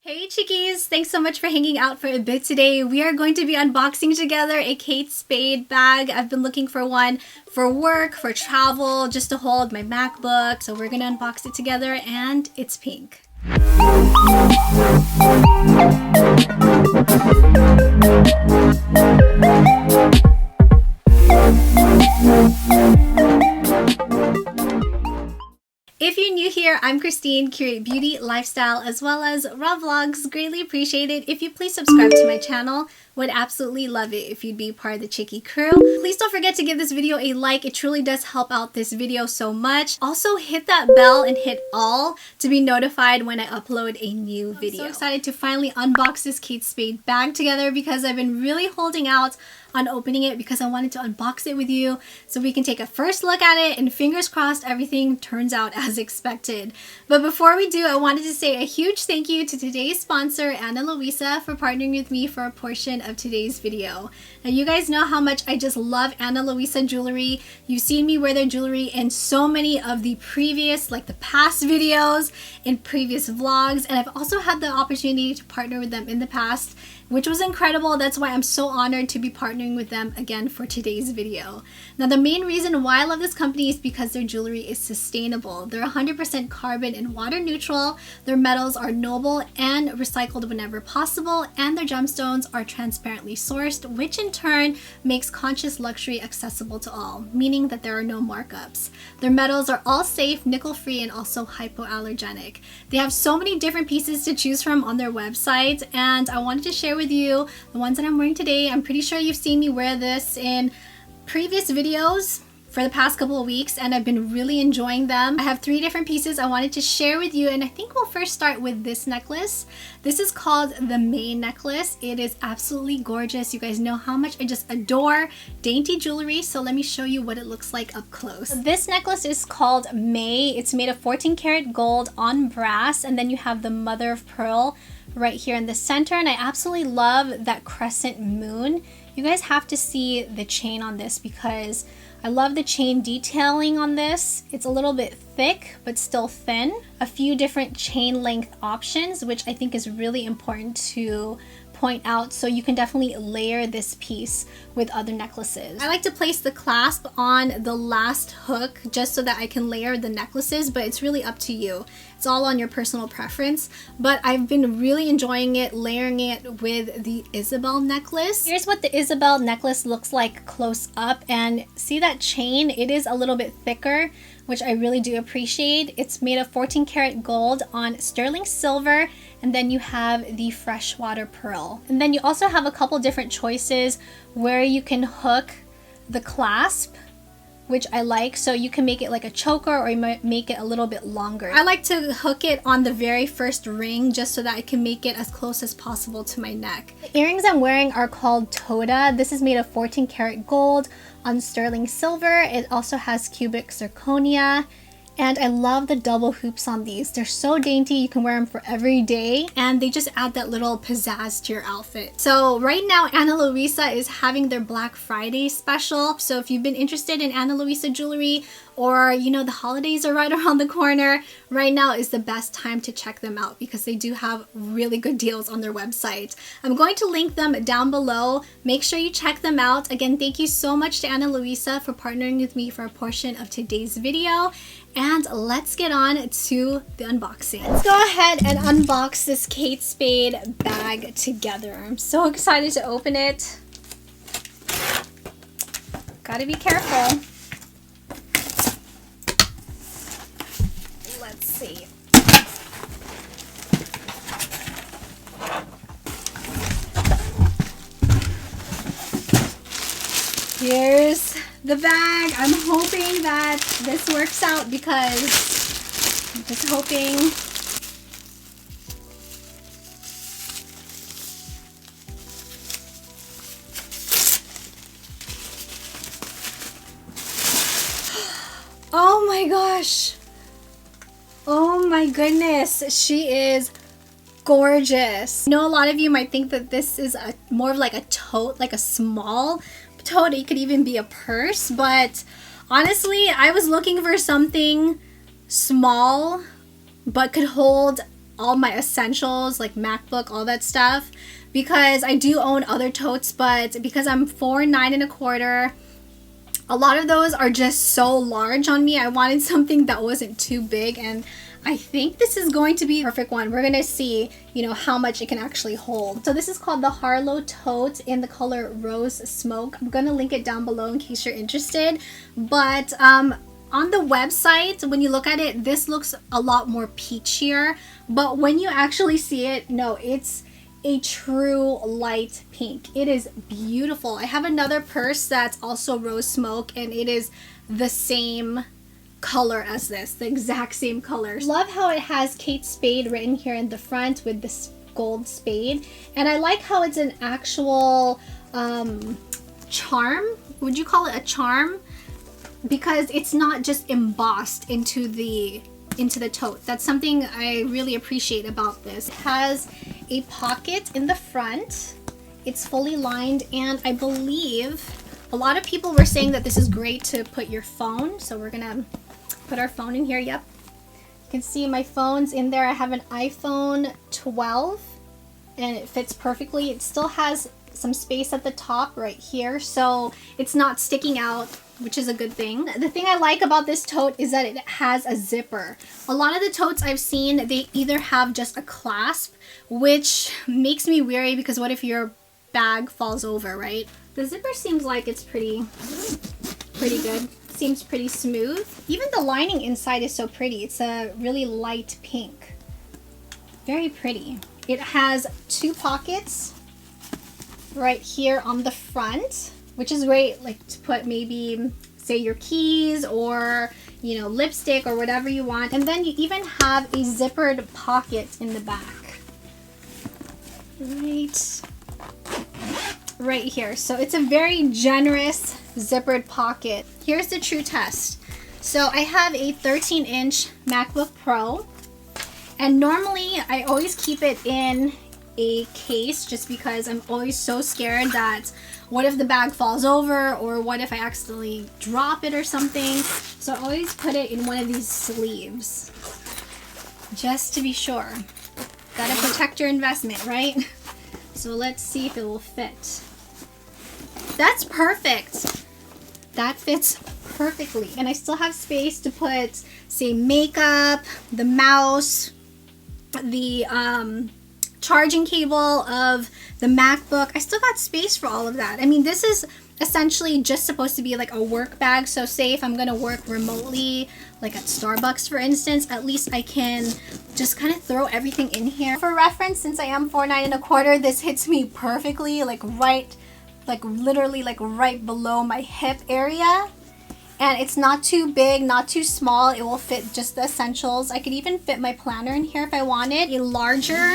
Hey chickies! Thanks so much for hanging out for a bit today. We are going to be unboxing together a Kate Spade bag. I've been looking for one for work, for travel, just to hold my MacBook. So we're gonna unbox it together and it's pink. If you're new here, I'm Christine, curate beauty, lifestyle, as well as raw vlogs. Greatly appreciate it if you please subscribe to my channel. Would absolutely love it if you'd be part of the Chickie crew. Please don't forget to give this video a like. It truly does help out this video so much. Also, hit that bell and hit all to be notified when I upload a new video. I'm so excited to finally unbox this Kate Spade bag together because I've been really holding out on opening it because I wanted to unbox it with you so we can take a first look at it, and fingers crossed everything turns out as expected. But before we do, I wanted to say a huge thank you to today's sponsor, Ana Luisa, for partnering with me for a portion of today's video. Now, you guys know how much I just love Ana Luisa jewelry. You've seen me wear their jewelry in so many of the previous, like the past videos, in previous vlogs, and I've also had the opportunity to partner with them in the past, which was incredible. That's why I'm so honored to be partnering with them again for today's video. Now, the main reason why I love this company is because their jewelry is sustainable. They're 100% carbon and water neutral, their metals are noble and recycled whenever possible, and their gemstones are transparently sourced, which in turn makes conscious luxury accessible to all, meaning that there are no markups. Their metals are all safe, nickel-free, and also hypoallergenic. They have so many different pieces to choose from on their website, and I wanted to share with you the ones that I'm wearing today. I'm pretty sure you've seen me wear this in previous videos for the past couple of weeks, and I've been really enjoying them. I have 3 different pieces I wanted to share with you, and I think we'll first start with this necklace. This is called the May necklace. It is absolutely gorgeous. You guys know how much I just adore dainty jewelry, so let me show you what it looks like up close. This necklace is called May. It's made of 14 karat gold on brass, and then you have the mother of pearl right here in the center, and I absolutely love that crescent moon. You guys have to see the chain on this because I love the chain detailing on this. It's a little bit thick but still thin. A few different chain length options, which I think is really important to point out, so you can definitely layer this piece with other necklaces. I like to place the clasp on the last hook just so that I can layer the necklaces, but it's really up to you. It's all on your personal preference, but I've been really enjoying it, layering it with the Isabelle necklace. Here's what the Isabelle necklace looks like close up, and see that chain? It is a little bit thicker, which I really do appreciate. It's made of 14 karat gold on sterling silver, and then you have the freshwater pearl. And then you also have a couple different choices where you can hook the clasp, which I like. So you can make it like a choker, or you might make it a little bit longer. I like to hook it on the very first ring just so that I can make it as close as possible to my neck. The earrings I'm wearing are called Toda. This is made of 14 karat gold on sterling silver. It also has cubic zirconia. And I love the double hoops on these. They're so dainty, you can wear them for every day, and they just add that little pizzazz to your outfit. So right now, Ana Luisa is having their Black Friday special. So if you've been interested in Ana Luisa jewelry, or you know the holidays are right around the corner, right now is the best time to check them out because they do have really good deals on their website. I'm going to link them down below. Make sure you check them out. Again, thank you so much to Ana Luisa for partnering with me for a portion of today's video. And let's get on to the unboxing. Let's go ahead and unbox this Kate Spade bag together. I'm so excited to open it. Gotta be careful. Let's see. Here's the bag. I'm hoping that this works out because I'm just hoping. Oh my gosh. Oh my goodness. She is gorgeous. I know a lot of you might think that this is more of like a tote, like a small tote. It could even be a purse, but honestly, I was looking for something small but could hold all my essentials like MacBook, all that stuff, because I do own other totes, but because I'm 4'9¼ a lot of those are just so large on me. I wanted something that wasn't too big, and I think this is going to be a perfect one. We're gonna see, you know, how much it can actually hold. So this is called the Harlow Tote in the color Rose Smoke. I'm gonna link it down below in case you're interested. But on the website, when you look at it, this looks a lot more peachier. But when you actually see it, no, it's a true light pink. It is beautiful. I have another purse that's also Rose Smoke, and it is the same color as this, the exact same color. Love how it has Kate Spade written here in the front with this gold spade, and I like how it's an actual charm. Would you call it a charm? Because it's not just embossed into the tote. That's something I really appreciate about this. It has a pocket in the front. It's fully lined, and I believe a lot of people were saying that this is great to put your phone. So we're gonna put our phone in here. Yep, you can see my phone's in there. I have an iPhone 12 and it fits perfectly. It still has some space at the top right here, so it's not sticking out, which is a good thing. The thing I like about this tote is that it has a zipper. A lot of the totes I've seen, they either have just a clasp, which makes me weary because what if your bag falls over, right? The zipper seems like it's pretty good. Seems pretty smooth. Even the lining inside is so pretty. It's a really light pink. Very pretty. It has two pockets right here on the front, which is great, like to put maybe say your keys or, you know, lipstick or whatever you want. And then you even have a zippered pocket in the back right here. So it's a very generous zippered pocket. Here's the true test. So I have a 13-inch MacBook Pro, and normally I always keep it in a case just because I'm always so scared that what if the bag falls over, or what if I accidentally drop it or something. So I always put it in one of these sleeves just to be sure. Gotta protect your investment, right? So let's see if it will fit. That's perfect. That fits perfectly. And I still have space to put, say, makeup, the mouse, the charging cable of the MacBook. I still got space for all of that. I mean, this is essentially just supposed to be like a work bag. So say if I'm gonna work remotely, like at Starbucks for instance, at least I can just kind of throw everything in here. For reference, since I am 4'9¼ this hits me perfectly, like literally right below my hip area. And it's not too big, not too small. It will fit just the essentials. I could even fit my planner in here if I wanted. A larger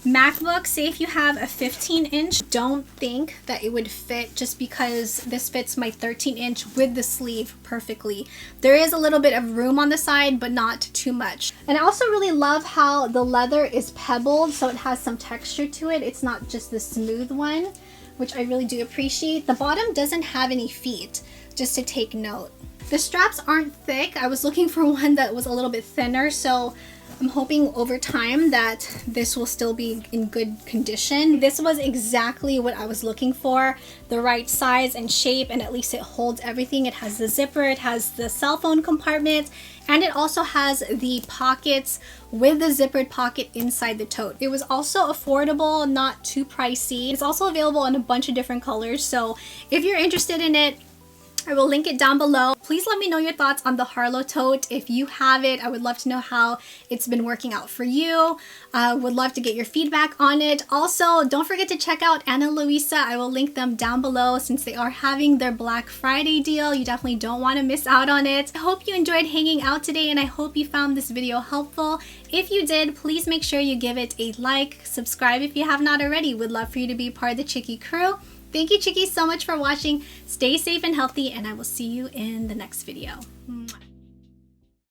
MacBook, say if you have a 15-inch, don't think that it would fit just because this fits my 13-inch with the sleeve perfectly. There is a little bit of room on the side, but not too much. And I also really love how the leather is pebbled, so it has some texture to it. It's not just the smooth one, which I really do appreciate. The bottom doesn't have any feet, just to take note. The straps aren't thick. I was looking for one that was a little bit thinner, so I'm hoping over time that this will still be in good condition. This was exactly what I was looking for, the right size and shape, and at least it holds everything. It has the zipper, it has the cell phone compartment, and it also has the pockets with the zippered pocket inside the tote. It was also affordable, not too pricey. It's also available in a bunch of different colors, so if you're interested in it, I will link it down below. Please let me know your thoughts on the Harlow tote. If you have it, I would love to know how it's been working out for you. Would love to get your feedback on it. Also, don't forget to check out Ana Luisa. I will link them down below since they are having their Black Friday deal. You definitely don't want to miss out on it. I hope you enjoyed hanging out today, and I hope you found this video helpful. If you did, please make sure you give it a like, subscribe if you have not already. Would love for you to be part of the Chicky crew. Thank you, Chickies, so much for watching. Stay safe and healthy, and I will see you in the next video. Mwah.